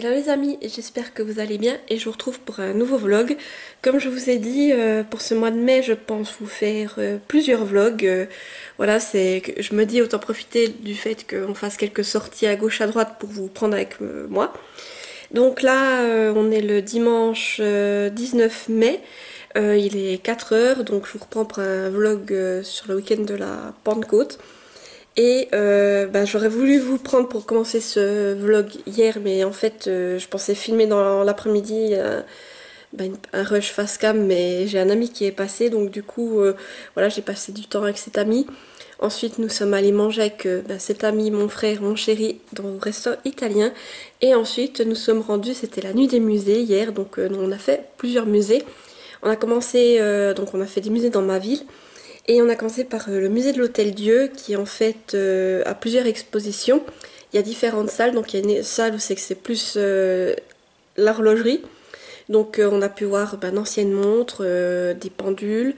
Hello les amis, j'espère que vous allez bien et je vous retrouve pour un nouveau vlog. Comme je vous ai dit, pour ce mois de mai, je pense vous faire plusieurs vlogs. Voilà, c'est que je me dis autant profiter du fait qu'on fasse quelques sorties à gauche à droite pour vous prendre avec moi. Donc là, on est le dimanche 19 mai. Il est 4 heures, donc je vous reprends pour un vlog sur le week-end de la Pentecôte. Et j'aurais voulu vous prendre pour commencer ce vlog hier, mais en fait je pensais filmer dans l'après-midi un rush face cam, mais j'ai un ami qui est passé, donc du coup voilà, j'ai passé du temps avec cet ami. Ensuite nous sommes allés manger avec cet ami, mon frère, mon chéri, dans un restaurant italien. Et ensuite nous sommes rendus, c'était la nuit des musées hier, donc on a fait plusieurs musées. On a commencé, donc on a fait des musées dans ma ville. Et on a commencé par le musée de l'Hôtel-Dieu qui en fait a plusieurs expositions. Il y a différentes salles, donc il y a une salle où c'est plus l'horlogerie. Donc on a pu voir d'anciennes montres, des pendules,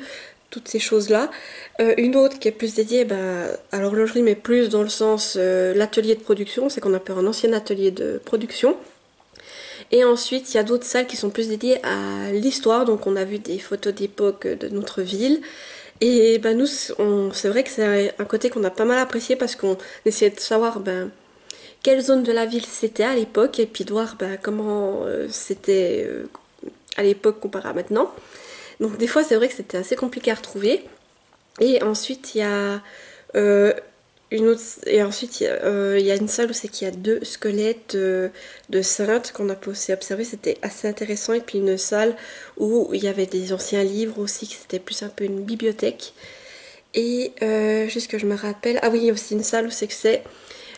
toutes ces choses-là. Une autre qui est plus dédiée à l'horlogerie, mais plus dans le sens l'atelier de production, c'est qu'on a pu un ancien atelier de production. Et ensuite, il y a d'autres salles qui sont plus dédiées à l'histoire, donc on a vu des photos d'époque de notre ville. Et nous, c'est vrai que c'est un côté qu'on a pas mal apprécié parce qu'on essayait de savoir quelle zone de la ville c'était à l'époque et puis de voir comment c'était à l'époque comparé à maintenant. Donc des fois c'est vrai que c'était assez compliqué à retrouver. Et ensuite il y a il y a une salle où c'est qu'il y a deux squelettes de saintes qu'on a pu aussi observer, c'était assez intéressant. Et puis une salle où il y avait des anciens livres aussi, que c'était plus un peu une bibliothèque. Et juste que je me rappelle, ah oui, il y a aussi une salle où c'est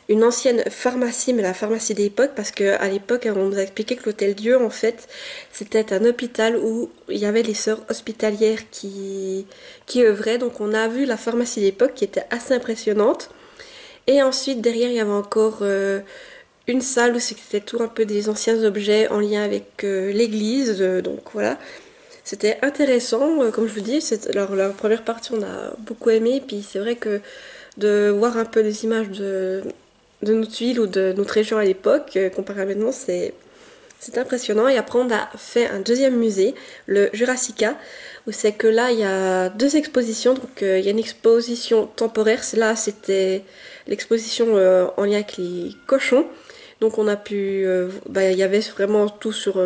une ancienne pharmacie, mais la pharmacie d'époque, parce qu'à l'époque, on nous a expliqué que l'Hôtel-Dieu, en fait, c'était un hôpital où il y avait les sœurs hospitalières qui œuvraient. Donc on a vu la pharmacie d'époque qui était assez impressionnante. Et ensuite, derrière, il y avait encore une salle où c'était tout un peu des anciens objets en lien avec l'église. Donc voilà, c'était intéressant, comme je vous dis. Alors, la première partie, on a beaucoup aimé. Puis c'est vrai que de voir un peu les images de notre ville ou de notre région à l'époque, comparé à maintenant, c'est impressionnant. Et après, on a fait un deuxième musée, le Jurassica, où c'est que là, il y a deux expositions. Donc, il y a une exposition temporaire. Là, c'était l'exposition en lien avec les cochons. Donc, on a pu... il y avait vraiment tout sur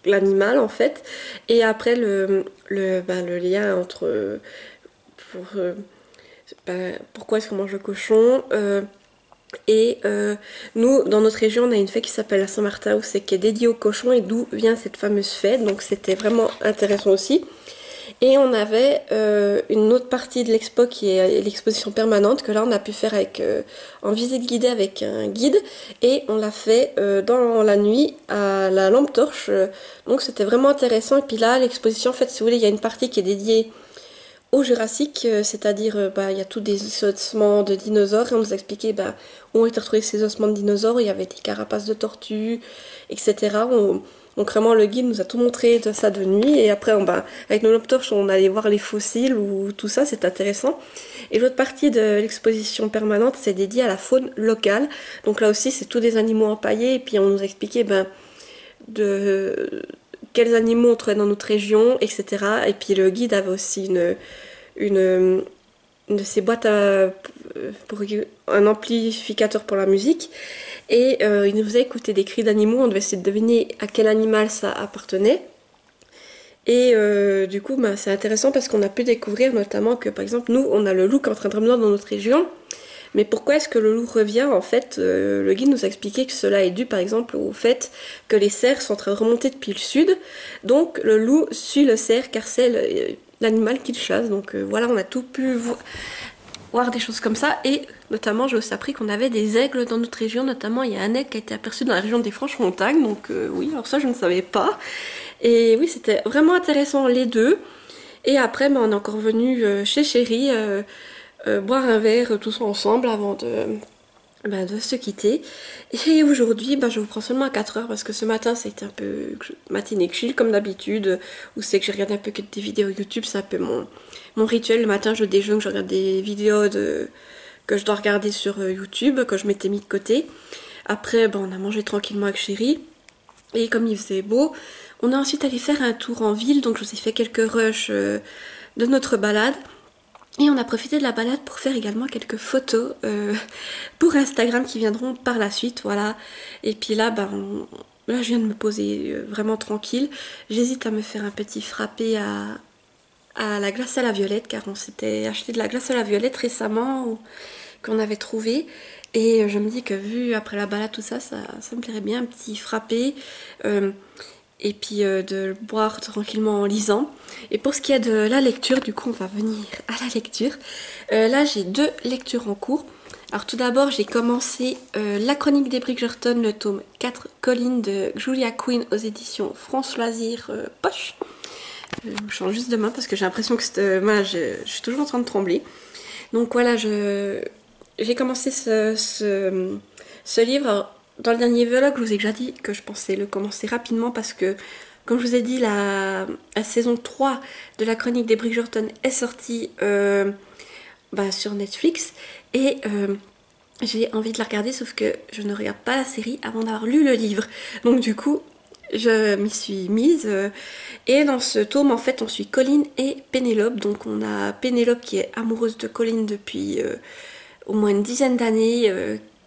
l'animal, en fait. Et après, le lien entre... pour, pourquoi est-ce qu'on mange le cochon et nous, dans notre région, on a une fête qui s'appelle la Saint-Martin, qui est dédiée aux cochons et d'où vient cette fameuse fête. Donc c'était vraiment intéressant aussi. Et on avait une autre partie de l'expo qui est l'exposition permanente, que là on a pu faire avec en visite guidée avec un guide. Et on l'a fait dans la nuit à la lampe torche. Donc c'était vraiment intéressant. Et puis là, l'exposition, en fait, si vous voulez, il y a une partie qui est dédiée au Jurassique, c'est-à-dire il y a tous des ossements de dinosaures et on nous a expliqué où ont été retrouvés ces ossements de dinosaures. Il y avait des carapaces de tortues, etc. Donc vraiment le guide nous a tout montré de ça de nuit et après avec nos lampes torches on allait voir les fossiles ou tout ça, c'est intéressant. Et l'autre partie de l'exposition permanente c'est dédié à la faune locale. Donc là aussi c'est tous des animaux empaillés et puis on nous a expliqué de quels animaux on trouvait dans notre région, etc. Et puis le guide avait aussi une de ces boîtes pour un amplificateur pour la musique. Et il nous faisait écouter des cris d'animaux, on devait essayer de deviner à quel animal ça appartenait. Et du coup, c'est intéressant parce qu'on a pu découvrir notamment que, par exemple, nous, on a le loup qui est en train de revenir dans notre région. Mais pourquoi est-ce que le loup revient? En fait, le guide nous a expliqué que cela est dû par exemple au fait que les cerfs sont en train de remonter depuis le sud. Donc le loup suit le cerf car c'est l'animal qu'il chasse. Donc voilà, on a tout pu voir des choses comme ça. Et notamment, j'ai aussi appris qu'on avait des aigles dans notre région. Notamment, il y a un aigle qui a été aperçu dans la région des Franches-Montagnes. Donc oui, alors ça, je ne savais pas. Et oui, c'était vraiment intéressant les deux. Et après, on est encore venu chez Chéri boire un verre tous ensemble avant de se quitter. Et aujourd'hui, je vous prends seulement à 4 heures parce que ce matin, c'était un peu matinée chill comme d'habitude, où c'est que j'ai regardé un peu que des vidéos YouTube, c'est un peu mon rituel. Le matin, je déjeune, je regarde des vidéos que je dois regarder sur YouTube, que je m'étais mis de côté. Après, on a mangé tranquillement avec Chéri. Et comme il faisait beau, on est ensuite allé faire un tour en ville, donc je vous ai fait quelques rushs de notre balade. Et on a profité de la balade pour faire également quelques photos pour Instagram qui viendront par la suite, voilà. Et puis là, là je viens de me poser vraiment tranquille. J'hésite à me faire un petit frappé à la glace à la violette, car on s'était acheté de la glace à la violette récemment, qu'on avait trouvé. Et je me dis que vu après la balade, tout ça, ça me plairait bien, un petit frappé. Et puis de le boire tranquillement en lisant. Et pour ce qui est de la lecture, du coup on va venir à la lecture. Là j'ai 2 lectures en cours. Alors tout d'abord j'ai commencé La Chronique des Bridgerton, le tome 4, Colline de Julia Quinn aux éditions France Loisirs Poche. Je change juste de main parce que j'ai l'impression que voilà, je suis toujours en train de trembler. Donc voilà, j'ai commencé ce livre. Alors, dans le dernier vlog, je vous ai déjà dit que je pensais le commencer rapidement parce que, comme je vous ai dit, la saison 3 de la Chronique des Bridgerton est sortie sur Netflix. Et j'ai envie de la regarder, sauf que je ne regarde pas la série avant d'avoir lu le livre. Donc du coup, je m'y suis mise. Et dans ce tome, en fait, on suit Colin et Pénélope. Donc on a Pénélope qui est amoureuse de Colin depuis au moins une dizaine d'années,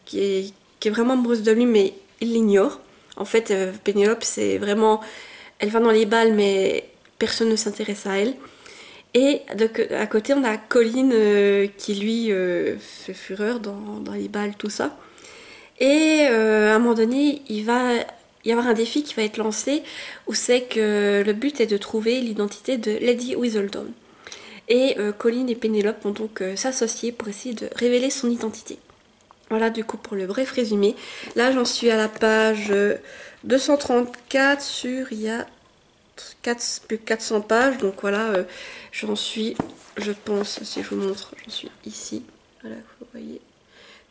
qui est vraiment amoureuse de lui, mais il l'ignore. En fait, Pénélope, c'est vraiment... Elle va dans les balles, mais personne ne s'intéresse à elle. Et à côté, on a Colin qui, lui, fait fureur dans les balles, tout ça. Et à un moment donné, il va y avoir un défi qui va être lancé, où c'est que le but est de trouver l'identité de Lady Whistledown. Et Colin et Pénélope vont donc s'associer pour essayer de révéler son identité. Voilà du coup pour le bref résumé. Là j'en suis à la page 234 sur il y a plus de 400 pages. Donc voilà, j'en suis, je pense, si je vous montre, j'en suis ici. Voilà, vous voyez.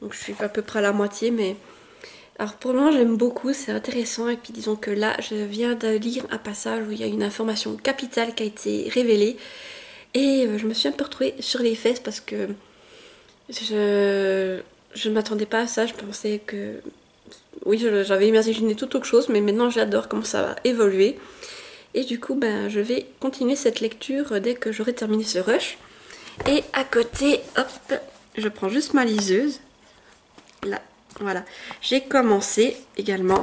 Donc je suis à peu près à la moitié, mais... Alors pour le moment j'aime beaucoup, c'est intéressant. Et puis disons que là je viens de lire un passage où il y a une information capitale qui a été révélée. Et je me suis un peu retrouvée sur les fesses parce que je ne m'attendais pas à ça. Je pensais que... Oui, j'avais imaginé tout autre chose, mais maintenant j'adore comment ça va évoluer. Et du coup, je vais continuer cette lecture dès que j'aurai terminé ce rush. Et à côté, hop, je prends juste ma liseuse. Là, voilà. J'ai commencé également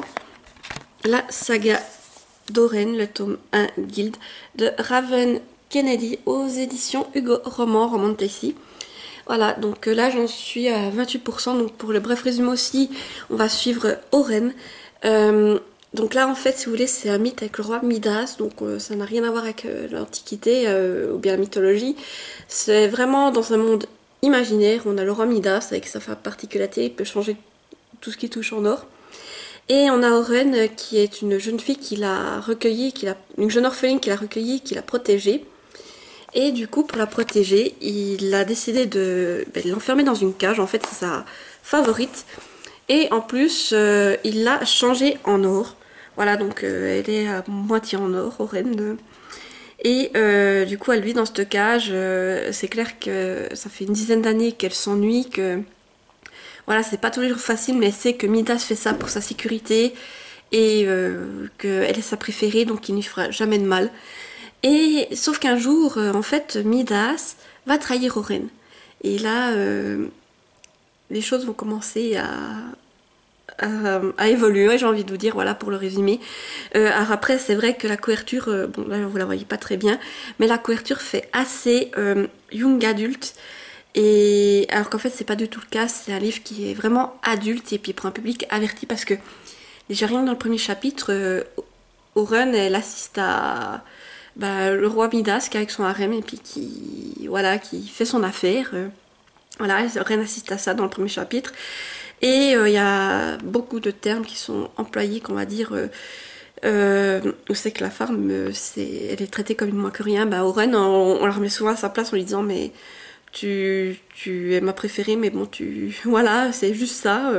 la saga d'Oren, le tome 1 Guild, de Raven Kennedy aux éditions Hugo Roman de Plessis. Voilà, donc là j'en suis à 28%, donc pour le bref résumé aussi, on va suivre Oren. Donc là en fait, si vous voulez, c'est un mythe avec le roi Midas, donc ça n'a rien à voir avec l'Antiquité ou bien la mythologie. C'est vraiment dans un monde imaginaire, on a le roi Midas avec sa particularité, il peut changer tout ce qui touche en or. Et on a Oren qui est une jeune fille qui l'a recueillie, une jeune orpheline qui l'a recueillie, qui l'a protégée. Et du coup, pour la protéger, il a décidé de l'enfermer dans une cage. En fait, c'est sa favorite. Et en plus, il l'a changée en or. Voilà, donc elle est à moitié en or, Oren. Et du coup, elle vit dans cette cage. C'est clair que ça fait une dizaine d'années qu'elle s'ennuie, que... Voilà, c'est pas toujours facile, mais elle sait que Midas fait ça pour sa sécurité et qu'elle est sa préférée, donc il n'y fera jamais de mal. Et sauf qu'un jour, en fait, Midas va trahir Oren. Et là, les choses vont commencer à évoluer, j'ai envie de vous dire, voilà pour le résumé. Alors après, c'est vrai que la couverture, bon là vous la voyez pas très bien, mais la couverture fait assez young adulte. Et alors qu'en fait c'est pas du tout le cas, c'est un livre qui est vraiment adulte et puis pour un public averti parce que déjà rien que dans le premier chapitre, Oren elle assiste à le roi Midas qui est avec son harem et puis qui fait son affaire. Voilà, Oren assiste à ça dans le premier chapitre. Et il y a beaucoup de termes qui sont employés, qu'on va dire, où c'est que la femme, elle est traitée comme une moins que rien. Oren, on la remet souvent à sa place en lui disant mais tu es ma préférée, mais bon, voilà, c'est juste ça.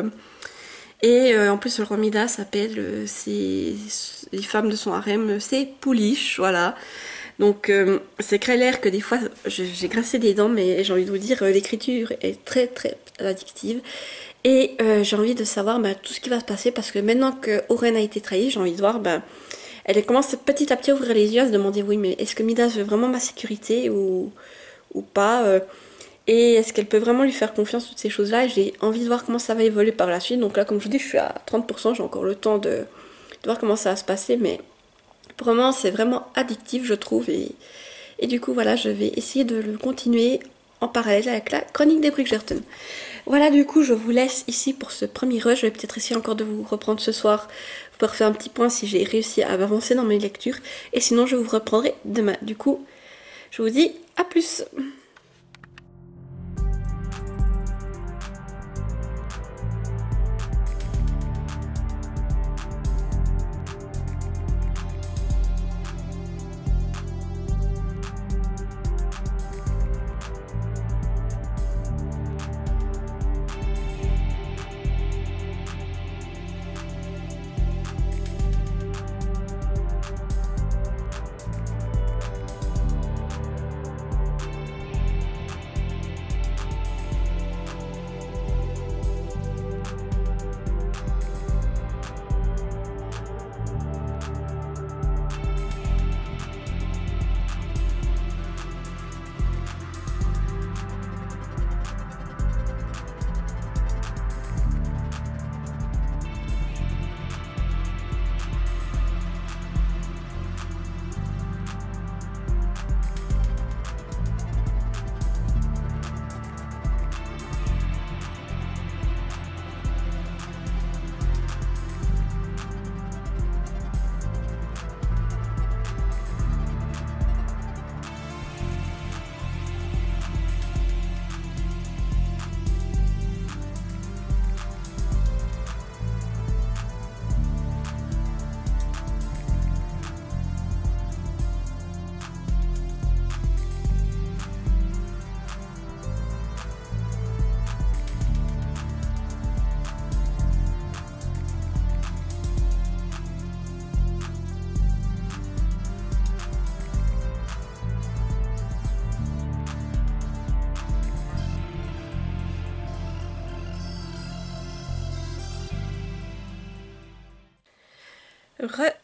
Et en plus, le roi Midas s'appelle les femmes de son harem, c'est pouliches, voilà. Donc c'est clair que des fois, j'ai grincé des dents, mais j'ai envie de vous dire, l'écriture est très très addictive. Et j'ai envie de savoir tout ce qui va se passer parce que maintenant que Oren a été trahi, j'ai envie de voir, elle commence petit à petit à ouvrir les yeux, à se demander oui mais est-ce que Midas veut vraiment ma sécurité ou pas et est-ce qu'elle peut vraiment lui faire confiance, toutes ces choses-là. Et j'ai envie de voir comment ça va évoluer par la suite. Donc là, comme je vous dis, je suis à 30%, j'ai encore le temps de voir comment ça va se passer. Mais pour le moment, c'est vraiment addictif, je trouve. Et du coup, voilà, je vais essayer de le continuer en parallèle avec la chronique des Bridgerton. Voilà, du coup, je vous laisse ici pour ce premier rush. Je vais peut-être essayer encore de vous reprendre ce soir pour faire un petit point si j'ai réussi à avancer dans mes lectures. Et sinon, je vous reprendrai demain. Du coup, je vous dis à plus.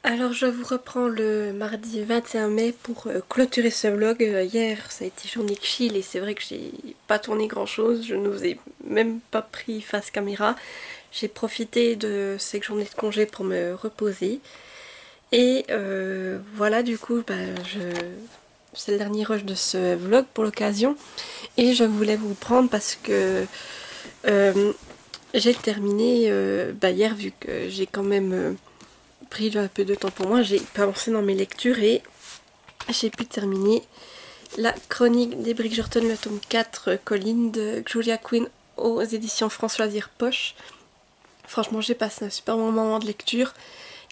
Alors je vous reprends le mardi 21 mai pour clôturer ce vlog. Hier ça a été journée chill et c'est vrai que j'ai pas tourné grand chose, je ne vous ai même pas pris face caméra. J'ai profité de cette journée de congé pour me reposer. Et voilà, du coup c'est le dernier rush de ce vlog pour l'occasion. Et je voulais vous prendre parce que j'ai terminé hier, vu que j'ai quand même pris un peu de temps pour moi, j'ai pu avancer dans mes lectures et j'ai pu terminer la chronique des Bridgerton, le tome 4, Colline de Julia Quinn aux éditions François Loisirs Poche. Franchement, j'ai passé un super bon moment de lecture.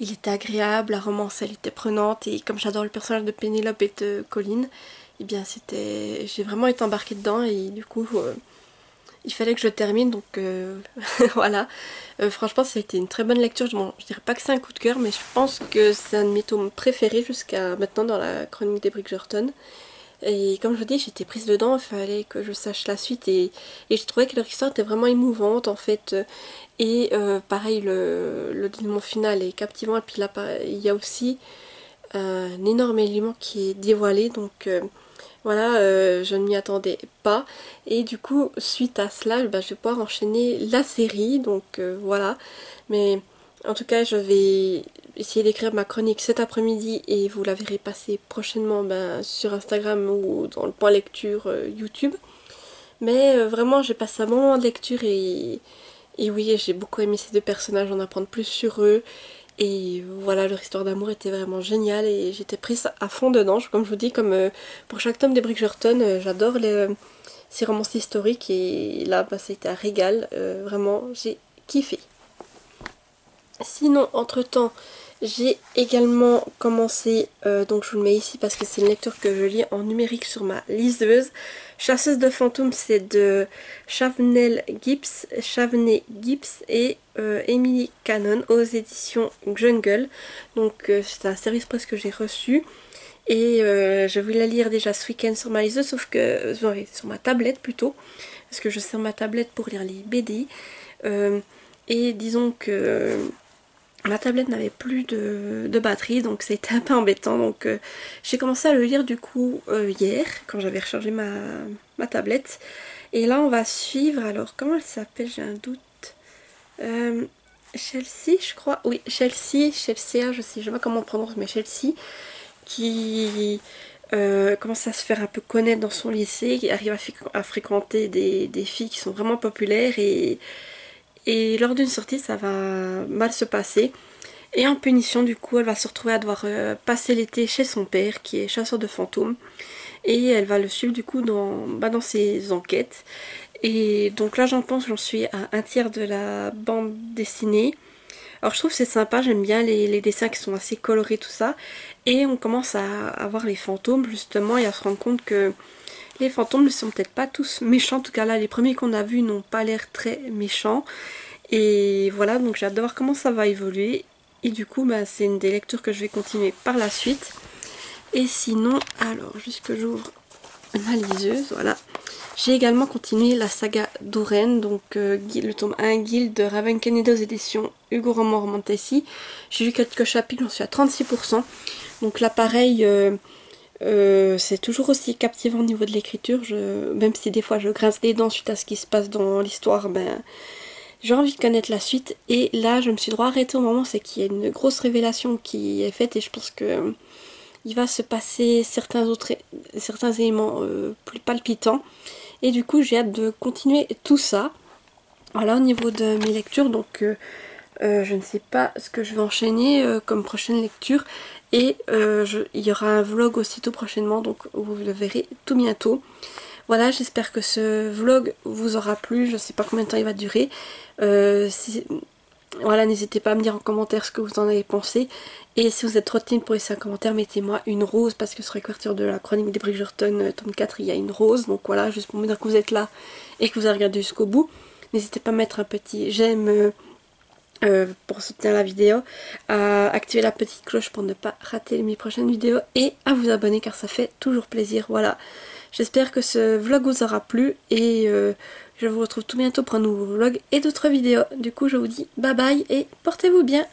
Il était agréable, la romance elle était prenante et comme j'adore le personnage de Pénélope et de Colline, et bien j'ai vraiment été embarquée dedans et du coup il fallait que je termine, donc voilà. Franchement, ça a été une très bonne lecture. Je dirais pas que c'est un coup de cœur, mais je pense que c'est un de mes tomes préférés jusqu'à maintenant dans la chronique des Bridgerton. Et comme je vous dis, j'étais prise dedans, il fallait que je sache la suite. Et je trouvais que leur histoire était vraiment émouvante, en fait. Et pareil, le dénouement final est captivant. Et puis là, il y a aussi un énorme élément qui est dévoilé, donc voilà, je ne m'y attendais pas. Et du coup, suite à cela, je vais pouvoir enchaîner la série. Donc voilà. Mais en tout cas, je vais essayer d'écrire ma chronique cet après-midi. Et vous la verrez passer prochainement sur Instagram ou dans le point lecture YouTube. Mais vraiment, j'ai passé un bon moment de lecture. Et oui, j'ai beaucoup aimé ces deux personnages, en apprendre plus sur eux. Et voilà, leur histoire d'amour était vraiment géniale et j'étais prise à fond dedans. Comme je vous dis, comme pour chaque tome des Bridgerton, j'adore ces romances historiques et là, ça a été un régal. Vraiment, j'ai kiffé. Sinon, entre-temps, j'ai également commencé, donc je vous le mets ici parce que c'est une lecture que je lis en numérique sur ma liseuse. Chasseuse de fantômes, c'est de Chavenel Gibbs et Emily Cannon aux éditions Jungle. Donc c'est un service presse que j'ai reçu. Et je voulais lire déjà ce week-end sur ma liseuse, sauf que sur ma tablette plutôt, parce que je sers ma tablette pour lire les BD. Et disons que ma tablette n'avait plus de batterie, donc ça a été un peu embêtant. Donc j'ai commencé à le lire du coup hier, quand j'avais rechargé ma tablette. Et là on va suivre, alors comment elle s'appelle, j'ai un doute. Chelsea, je crois. Oui, Chelsea, je sais pas comment on prononce, mais Chelsea, qui commence à se faire un peu connaître dans son lycée, qui arrive à fréquenter des filles qui sont vraiment populaires et lors d'une sortie ça va mal se passer. Et en punition du coup elle va se retrouver à devoir passer l'été chez son père qui est chasseur de fantômes. Et elle va le suivre du coup dans ses enquêtes. Et donc là j'en pense, j'en suis à un tiers de la bande dessinée. Alors je trouve que c'est sympa, j'aime bien les dessins qui sont assez colorés, tout ça. Et on commence à voir les fantômes justement et à se rendre compte que les fantômes ne sont peut-être pas tous méchants. En tout cas là, les premiers qu'on a vus n'ont pas l'air très méchants. Et voilà, donc j'ai hâte de voir comment ça va évoluer. Et du coup, bah, c'est une des lectures que je vais continuer par la suite. Et sinon, alors, juste que j'ouvre ma liseuse, voilà. J'ai également continué la saga d'Oren, donc le tome 1, Guild de Raven Kennedy aux éditions Hugo Roman-Romantassi. J'ai lu quelques chapitres, j'en suis à 36%. Donc là pareil, c'est toujours aussi captivant au niveau de l'écriture. Même si des fois je grince des dents suite à ce qui se passe dans l'histoire, ben, j'ai envie de connaître la suite. Et là je me suis droit arrêtée au moment, c'est qu'il y a une grosse révélation qui est faite et je pense que il va se passer certains éléments plus palpitants. Et du coup j'ai hâte de continuer tout ça. Voilà au niveau de mes lectures, donc je ne sais pas ce que je vais enchaîner comme prochaine lecture. Et il y aura un vlog aussitôt prochainement, donc vous le verrez tout bientôt. Voilà, j'espère que ce vlog vous aura plu, je ne sais pas combien de temps il va durer. Voilà, n'hésitez pas à me dire en commentaire ce que vous en avez pensé. Et si vous êtes trop timide pour laisser un commentaire, mettez-moi une rose, parce que sur la couverture de la chronique des Bridgerton, tome 4, il y a une rose. Donc voilà, juste pour me dire que vous êtes là et que vous avez regardé jusqu'au bout. N'hésitez pas à mettre un petit j'aime pour soutenir la vidéo, à activer la petite cloche pour ne pas rater mes prochaines vidéos et à vous abonner car ça fait toujours plaisir. Voilà, j'espère que ce vlog vous aura plu et je vous retrouve tout bientôt pour un nouveau vlog et d'autres vidéos. Du coup je vous dis bye bye et portez-vous bien.